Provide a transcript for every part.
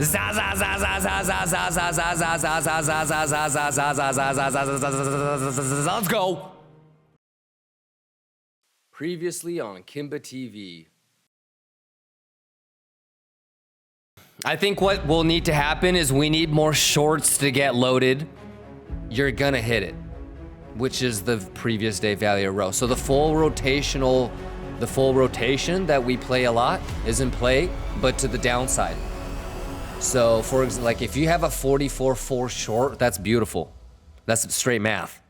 Let's go. Previously on Kimba TV. I think what will need to happen is we need more shorts to get loaded. You're gonna hit it, which is the previous day value row. So the full rotation that we play a lot is in play, but to the downside. So for example, like if you have a 44.4 short, that's beautiful. That's straight math.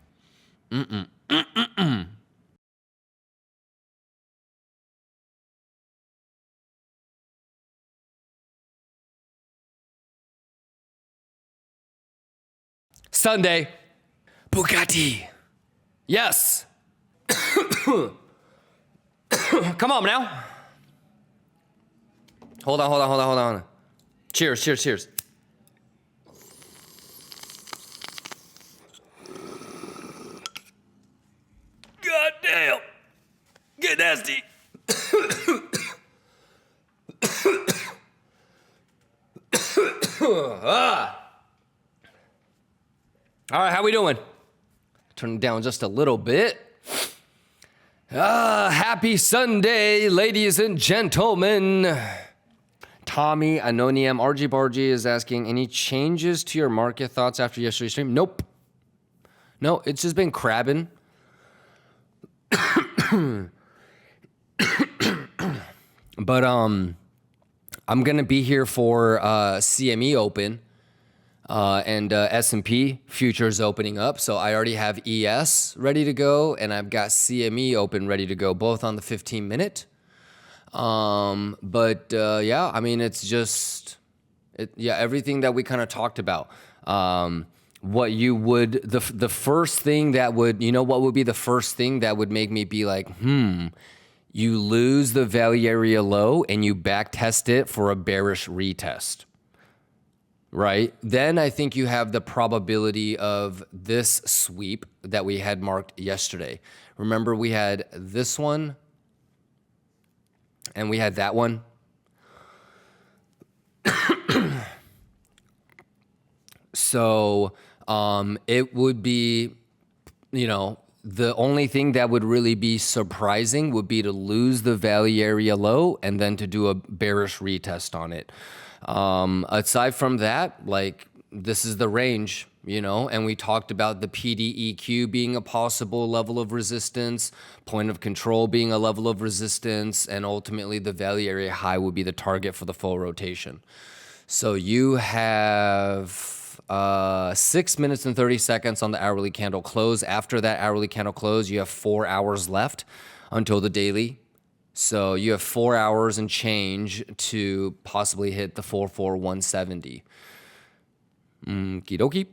Sunday, Bugatti. Yes. Come on now. Hold on. Cheers. God damn. Get nasty. All right, how we doing? Turn it down just a little bit. Happy Sunday, ladies and gentlemen. Tommy Anonium RG Bargy is asking, any changes to your market thoughts after yesterday's stream? Nope. No, it's just been crabbing. But I'm gonna be here for CME Open. And S&P futures opening up. So I already have ES ready to go, and I've got CME open ready to go, both on the 15-minute. Yeah, I mean, it's just, everything that we kind of talked about. What you would, the first thing that would, what would be the first thing that would make me be like, you lose the value area low and you back test it for a bearish retest. Right? Then I think you have the probability of this sweep that we had marked yesterday. Remember, we had this one and we had that one. So it would be, the only thing that would really be surprising would be to lose the value area low and then to do a bearish retest on it. Aside from that, like, this is the range, and we talked about the PDEQ being a possible level of resistance, point of control being a level of resistance, and ultimately the value area high would be the target for the full rotation. So you have 6 minutes and 30 seconds on the hourly candle close. After that hourly candle close, you have 4 hours left until the daily. So you have 4 hours and change to possibly hit the 44170. Okie dokie.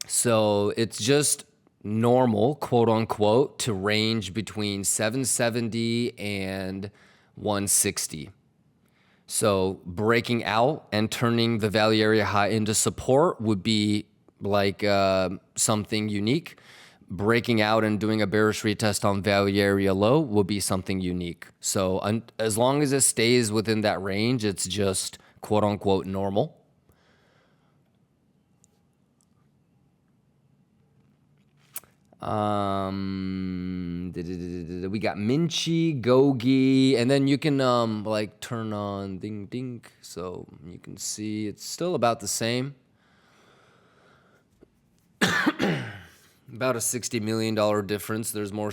So it's just normal, quote unquote, to range between 770 and 160. So breaking out and turning the value area high into support would be like something unique. Breaking out and doing a bearish retest on value area low will be something unique. So as long as it stays within that range, it's just quote unquote normal. We got Minchi, Gogi, and then you can like turn on ding ding, so you can see it's still about the same. About a $60 million difference. There's more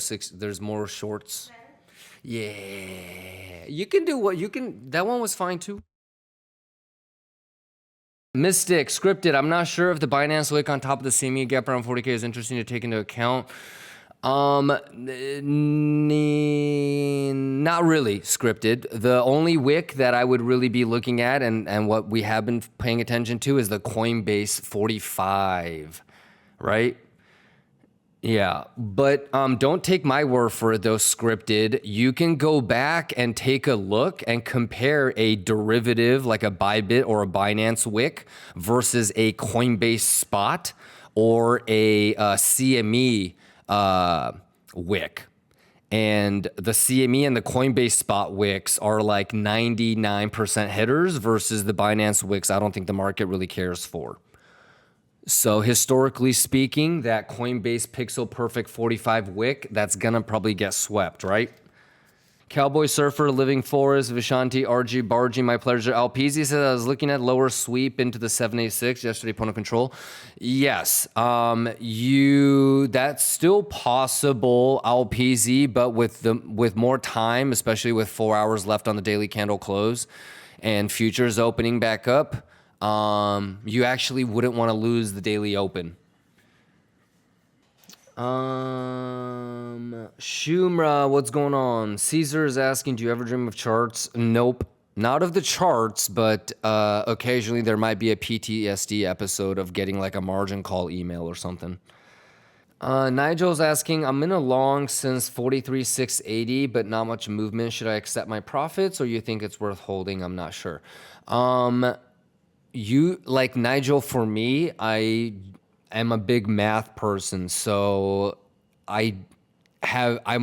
shorts. Yeah, you can do what you can. That one was fine too. Mystic, scripted. I'm not sure if the Binance wick on top of the CME gap around 40K is interesting to take into account. Not really scripted. The only wick that I would really be looking at and what we have been paying attention to is the Coinbase 45, right? Yeah, but don't take my word for it though, scripted. You can go back and take a look and compare a derivative like a Bybit or a Binance wick versus a Coinbase spot or a CME wick. And the CME and the Coinbase spot wicks are like 99% hitters versus the Binance wicks I don't think the market really cares for. So historically speaking, that Coinbase Pixel Perfect 45 wick, that's gonna probably get swept, right? Cowboy Surfer, Living Forest, Vishanti, RG, Bargy, my pleasure. Alpezy says I was looking at lower sweep into the 786 yesterday, point of control. Yes, that's still possible, Alpezy, but with more time, especially with 4 hours left on the daily candle close, and futures opening back up, you actually wouldn't want to lose the daily open. Shumra, what's going on? Caesar is asking, do you ever dream of charts? Nope. Not of the charts, but occasionally there might be a PTSD episode of getting like a margin call email or something. Nigel's asking, I'm in a long since 43,680, but not much movement. Should I accept my profits or you think it's worth holding? I'm not sure. Like Nigel, for me, I'm a big math person, so I'm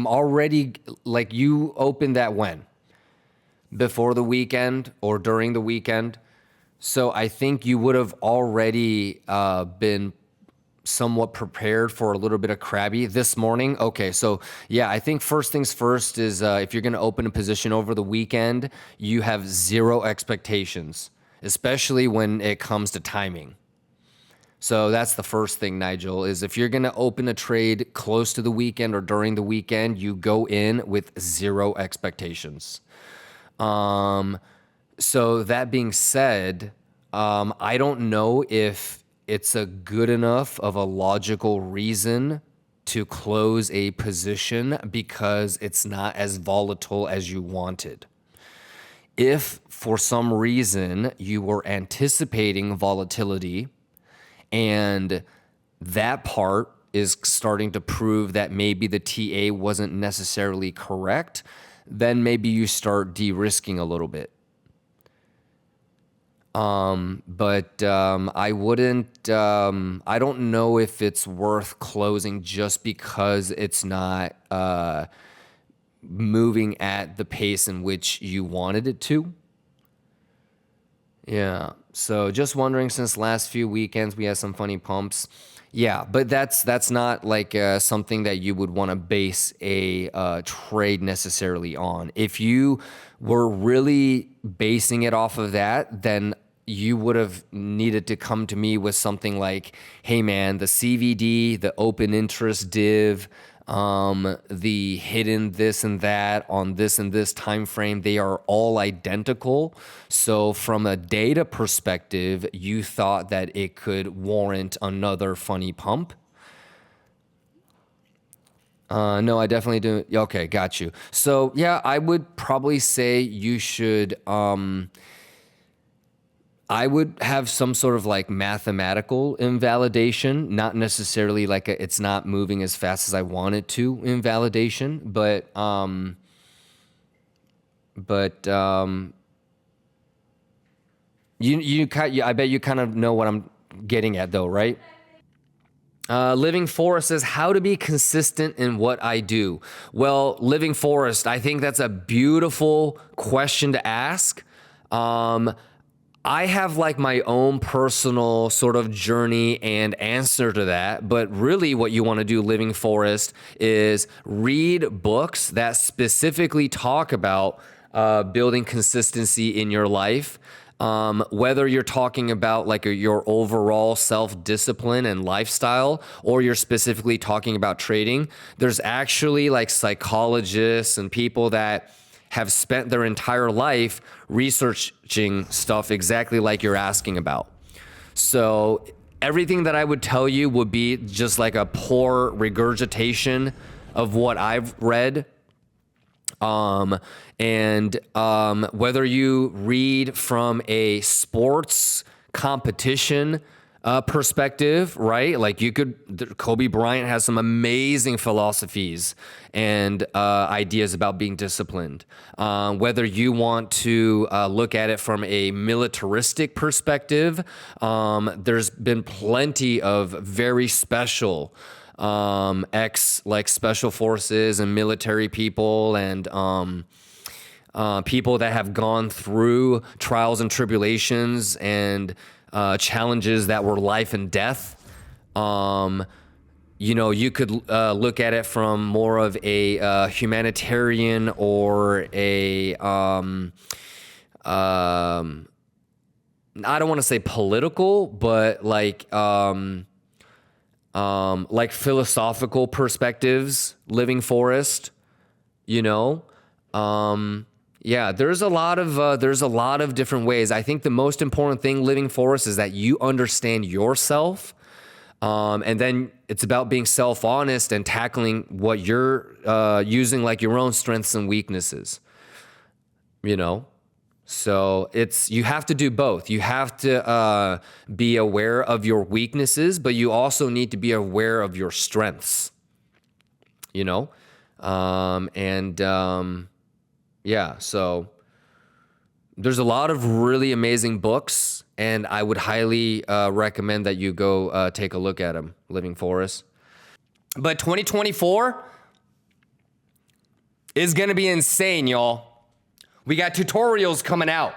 already, like, you opened that when? Before the weekend or during the weekend? So I think you would have already been somewhat prepared for a little bit of crabby this morning. Okay, so yeah, I think first things first is if you're gonna open a position over the weekend, you have zero expectations, especially when it comes to timing. So that's the first thing, Nigel, is if you're going to open a trade close to the weekend or during the weekend, you go in with zero expectations. So that being said, I don't know if it's a good enough of a logical reason to close a position because it's not as volatile as you wanted. If for some reason you were anticipating volatility, and that part is starting to prove that maybe the TA wasn't necessarily correct, then maybe you start de-risking a little bit. But I wouldn't, I don't know if it's worth closing just because it's not moving at the pace in which you wanted it to. Yeah. So just wondering, since last few weekends we had some funny pumps. Yeah, but that's not like something that you would want to base a trade necessarily on. If you were really basing it off of that, then you would have needed to come to me with something like, hey man, the CVD, the open interest div, the hidden this and that on this and this time frame, they are all identical. So from a data perspective, you thought that it could warrant another funny pump. No, I definitely do. Okay, got you. So yeah, I would probably say you should, I would have some sort of like mathematical invalidation, not necessarily like it's not moving as fast as I want it to invalidation, but I bet you kind of know what I'm getting at though, right? Living Forest says, how to be consistent in what I do. Well, Living Forest, I think that's a beautiful question to ask. I have like my own personal sort of journey and answer to that. But really what you want to do, Living Forest, is read books that specifically talk about building consistency in your life. Whether you're talking about like your overall self-discipline and lifestyle, or you're specifically talking about trading, there's actually like psychologists and people that have spent their entire life researching stuff exactly like you're asking about. So everything that I would tell you would be just like a poor regurgitation of what I've read. Whether you read from a sports competition perspective, right? Like Kobe Bryant has some amazing philosophies and ideas about being disciplined. Whether you want to look at it from a militaristic perspective, there's been plenty of very special ex like special forces and military people and people that have gone through trials and tribulations and challenges that were life and death. You know, you could look at it from more of a humanitarian or a I don't want to say political, but like philosophical perspectives, living forest, you know. Yeah, there's a lot of different ways. I think the most important thing, living forest, is that you understand yourself. And then it's about being self-honest and tackling what you're using, like your own strengths and weaknesses, you know? So you have to do both. You have to be aware of your weaknesses, but you also need to be aware of your strengths, you know? Yeah, so there's a lot of really amazing books, and I would highly recommend that you go take a look at them, Living Forest. But 2024 is going to be insane, y'all. We got tutorials coming out.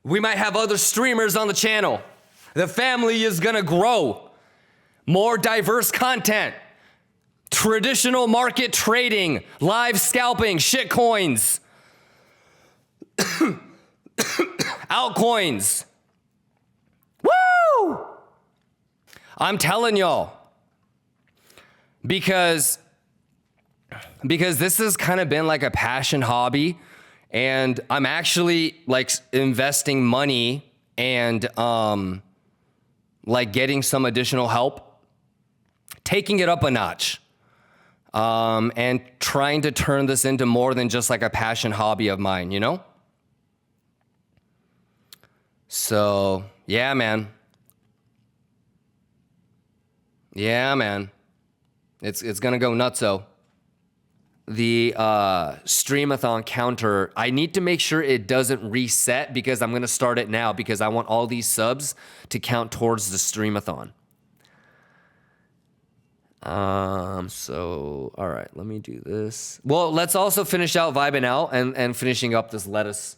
We might have other streamers on the channel. The family is going to grow. More diverse content. Traditional market trading, live scalping, shitcoins, altcoins. Woo! I'm telling y'all, because this has kind of been like a passion hobby, and I'm actually like investing money and like getting some additional help, taking it up a notch. And trying to turn this into more than just like a passion hobby of mine, you know? So, yeah, man. Yeah, man. It's going to go nutso. The streamathon counter, I need to make sure it doesn't reset because I'm going to start it now because I want all these subs to count towards the streamathon. So, all right, let me do this. Well, let's also finish out vibing out and finishing up this lettuce.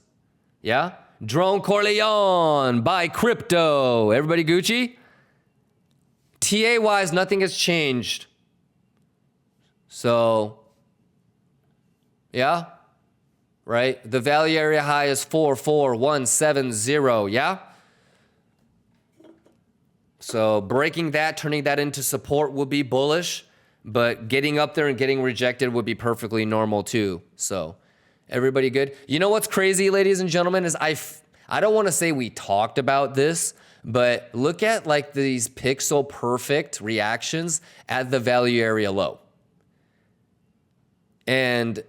Yeah? Drone Corleone, buy crypto. Everybody Gucci? TA-wise, nothing has changed. So, yeah? Right? The value area high is 44170, yeah? So breaking that, turning that into support would be bullish, but getting up there and getting rejected would be perfectly normal too. So everybody good? You know what's crazy, ladies and gentlemen, is I don't want to say we talked about this, but look at like these pixel perfect reactions at the value area low. And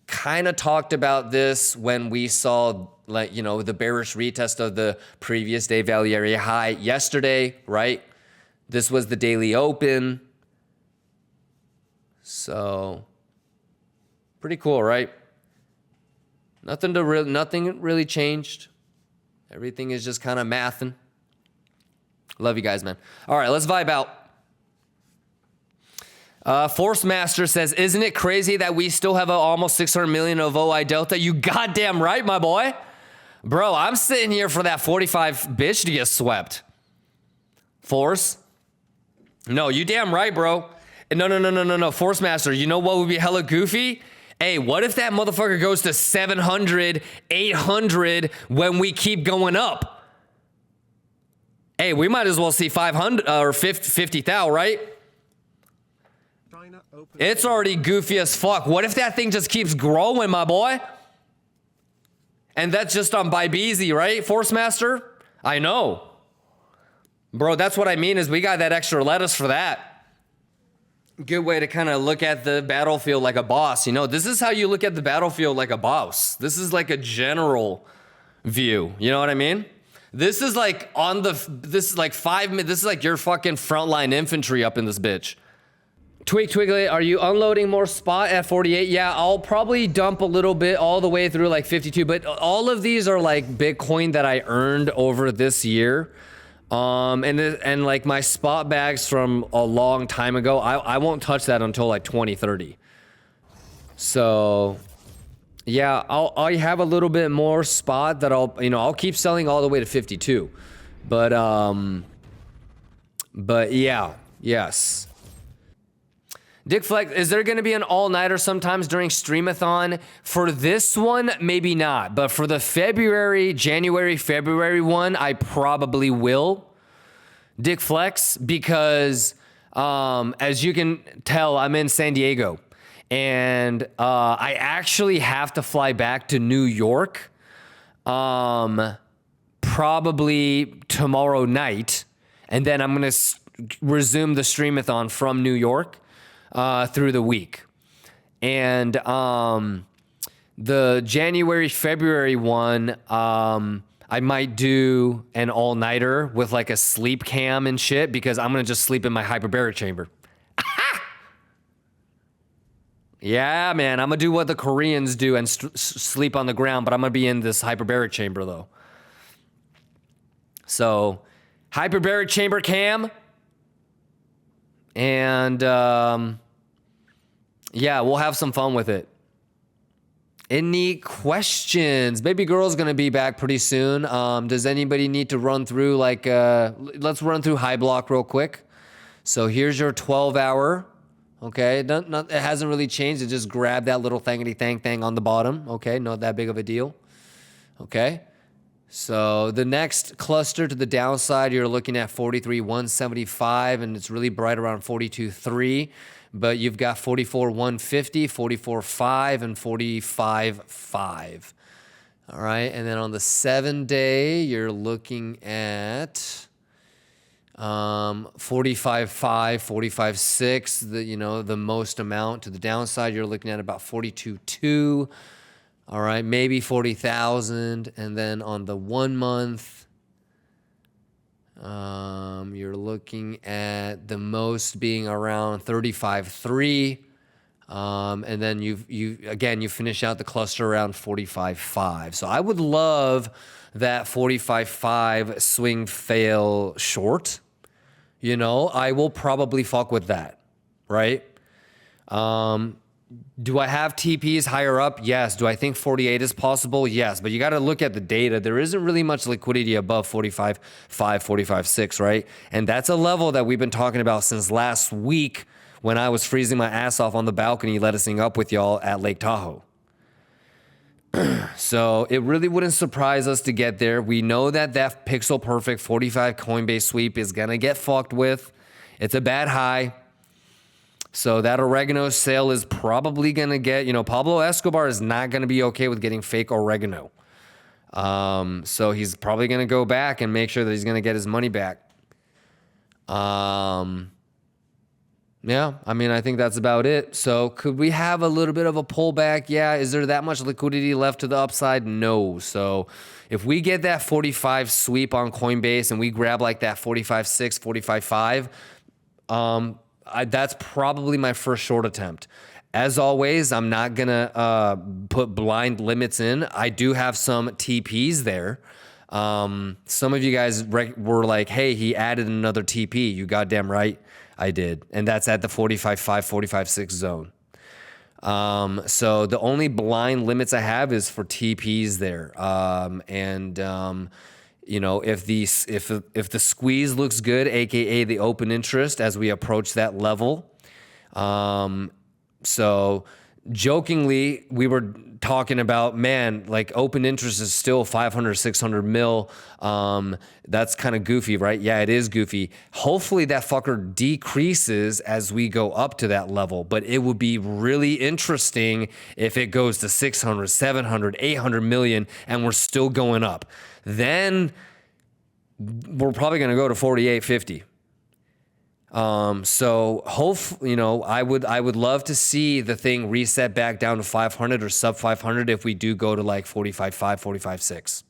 kind of talked about this when we saw, like, you know, the bearish retest of the previous day value area high yesterday, right? This was the daily open. So pretty cool, right? Nothing really changed. Everything is just kind of mathing. Love you guys, man. All right, let's vibe out. Force Master says, isn't it crazy that we still have almost 600 million of OI Delta? You goddamn right, my boy. Bro, I'm sitting here for that 45 bitch to get swept. Force? No, you damn right, bro. No. Force Master, you know what would be hella goofy? Hey, what if that motherfucker goes to 700, 800 when we keep going up? Hey, we might as well see 500 or 50,000, right? It's already goofy as fuck. What if that thing just keeps growing, my boy? And that's just on Bybz, right, Force Master? I know. Bro, that's what I mean is we got that extra lettuce for that. Good way to kind of look at the battlefield like a boss. You know, this is how you look at the battlefield like a boss. This is like a general view. You know what I mean? This is like this is like 5 minutes. This is like your fucking frontline infantry up in this bitch. Twiggly, are you unloading more spot at 48? Yeah, I'll probably dump a little bit all the way through like 52, but all of these are like Bitcoin that I earned over this year. And like my spot bags from a long time ago, I won't touch that until like 2030. So yeah, I have a little bit more spot that I'll keep selling all the way to 52. But yeah, yes. Dick Flex, is there going to be an all-nighter sometimes during Streamathon? For this one, maybe not. But for the January, February one, I probably will. Dick Flex, because as you can tell, I'm in San Diego. And I actually have to fly back to New York probably tomorrow night. And then I'm going to resume the Streamathon from New York through the week. And the January, February one, I might do an all-nighter with like a sleep cam and shit because I'm going to just sleep in my hyperbaric chamber. Yeah, man, I'm going to do what the Koreans do and sleep on the ground, but I'm going to be in this hyperbaric chamber, though. So, hyperbaric chamber cam. And, yeah, we'll have some fun with it. Any questions? Baby girl's going to be back pretty soon. Does anybody need to run through, like, let's run through Highblock real quick. So, here's your 12-hour. Okay, it hasn't really changed. It just grabbed that little thing on the bottom. Okay, not that big of a deal. Okay, so the next cluster to the downside, you're looking at 43,175, and it's really bright around 42.3. But you've got 44,150, 44.5, and 45.5. All right, and then on the 7-day, you're looking at 45.5, 45.6, the most amount to the downside. You're looking at about 42.2. All right, maybe 40,000. And then on the 1 month, you're looking at the most being around 35.3. And then you finish out the cluster around 45.5. So I would love that 45.5 swing fail short. I will probably fuck with that, right? Do I have TPs higher up? Yes. Do I think 48 is possible? Yes. But you got to look at the data. There isn't really much liquidity above 45.5, 45.6, right? And that's a level that we've been talking about since last week when I was freezing my ass off on the balcony lettucing up with y'all at Lake Tahoe. So it really wouldn't surprise us to get there. We know that pixel perfect 45 Coinbase sweep is going to get fucked with. It's a bad high. So that oregano sale is probably going to get, Pablo Escobar is not going to be okay with getting fake oregano. So he's probably going to go back and make sure that he's going to get his money back. Yeah, I think that's about it. So could we have a little bit of a pullback? Yeah. Is there that much liquidity left to the upside? No. So if we get that 45 sweep on Coinbase and we grab like that 45.6, 45.5, that's probably my first short attempt. As always, I'm not going to put blind limits in. I do have some TPs there. Some of you guys were like, hey, he added another TP. You goddamn right. I did. And that's at the 45.5, 45.6 zone. So the only blind limits I have is for TPs there. If the squeeze looks good, AKA the open interest as we approach that level. So jokingly, we were talking about, man, like open interest is still 500, 600 mil. That's kind of goofy, right? Yeah, it is goofy. Hopefully that fucker decreases as we go up to that level, but it would be really interesting if it goes to 600, 700, 800 million and we're still going up. Then we're probably going to go to 48.50. So hopefully, I would love to see the thing reset back down to 500 or sub 500 if we do go to like 45.5, 45.6.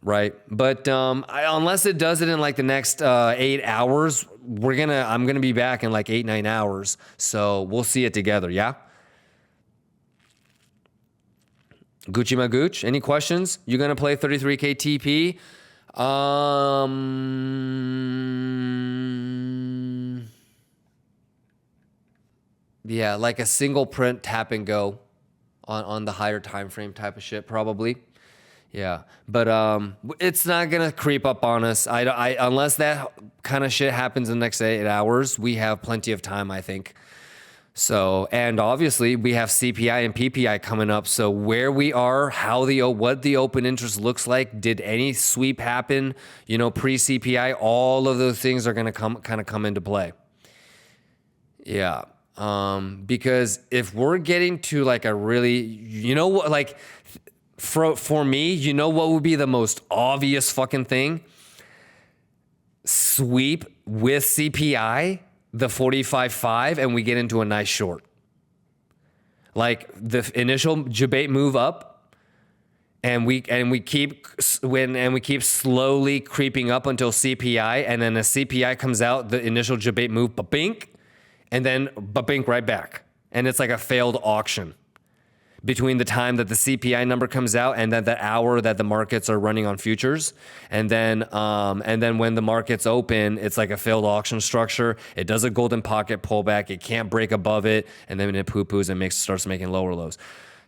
Right. But, unless it does it in like the next, 8 hours, I'm going to be back in like 8-9 hours. So we'll see it together. Yeah. Gucci my gooch. Any questions? You going to play 33K TP? Yeah, like a single print tap and go on the higher time frame type of shit, probably. Yeah, but it's not gonna creep up on us. I unless that kind of shit happens in the next 8 hours, we have plenty of time, I think. So, and obviously we have CPI and PPI coming up. So where we are, what the open interest looks like, did any sweep happen, pre CPI, all of those things are going to come into play. Yeah. Because if we're getting to like a really, like for me, what would be the most obvious fucking thing? Sweep with CPI, the 45.5, and we get into a nice short. Like the initial debate move up, and we keep slowly creeping up until CPI, and then the CPI comes out, the initial debate move, ba-bink, and then ba-bink right back, and it's like a failed auction between the time that the CPI number comes out and that hour that the markets are running on futures. And then when the markets open, it's like a failed auction structure. It does a golden pocket pullback. It can't break above it. And then it poo-poos and starts making lower lows.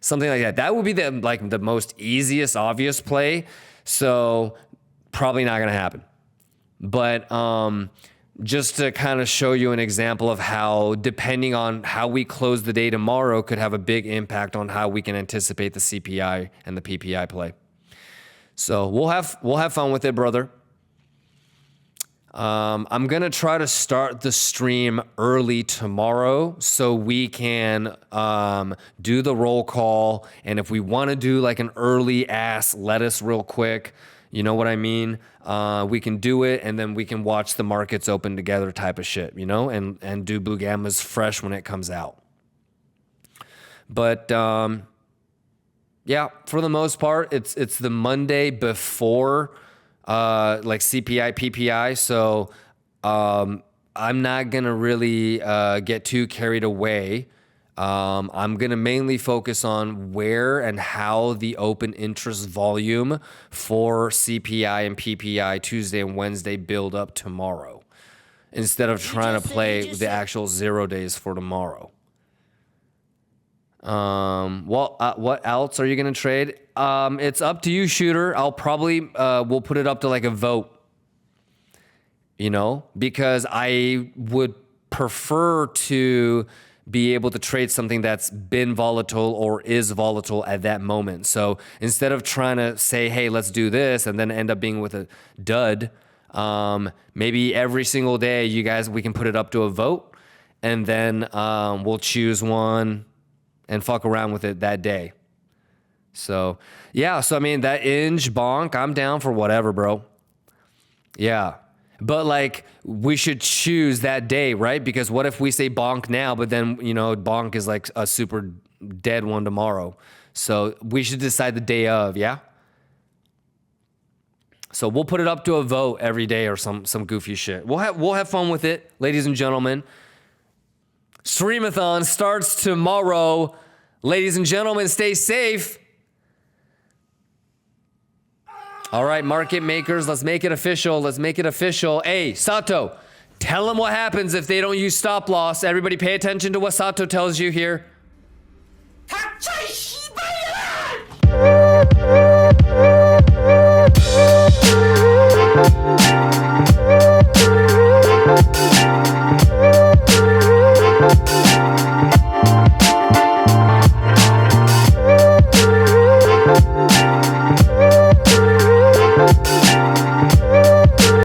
Something like that. That would be the most easiest, obvious play. So probably not going to happen. But, just to kind of show you an example of how, depending on how we close the day tomorrow, could have a big impact on how we can anticipate the CPI and the PPI play. So we'll have fun with it, brother. I'm gonna try to start the stream early tomorrow so we can do the roll call, and if we want to do like an early ass lettuce real quick, you know what I mean? We can do it, and then we can watch the markets open together type of shit, and do Blue Gammas fresh when it comes out. But yeah, for the most part, it's the Monday before like CPI, PPI. So I'm not gonna really get too carried away. I'm going to mainly focus on where and how the open interest volume for CPI and PPI Tuesday and Wednesday build up tomorrow, instead of trying to play the actual 0 days for tomorrow. What else are you going to trade? It's up to you, shooter. I'll probably, we'll put it up to like a vote, because I would prefer to be able to trade something that's been volatile or is volatile at that moment. So instead of trying to say, hey, let's do this, and then end up being with a dud, maybe every single day we can put it up to a vote, and then we'll choose one and fuck around with it that day. So yeah, so I mean, that Inge bonk, I'm down for whatever, bro. Yeah. But like, we should choose that day, right? Because what if we say bonk now, but then, bonk is like a super dead one tomorrow. So we should decide the day of, yeah? So we'll put it up to a vote every day or some goofy shit. We'll have fun with it, ladies and gentlemen. Streamathon starts tomorrow. Ladies and gentlemen, stay safe. All right, market makers, let's make it official. Hey, Sato, tell them what happens if they don't use stop loss. Everybody pay attention to what Sato tells you here.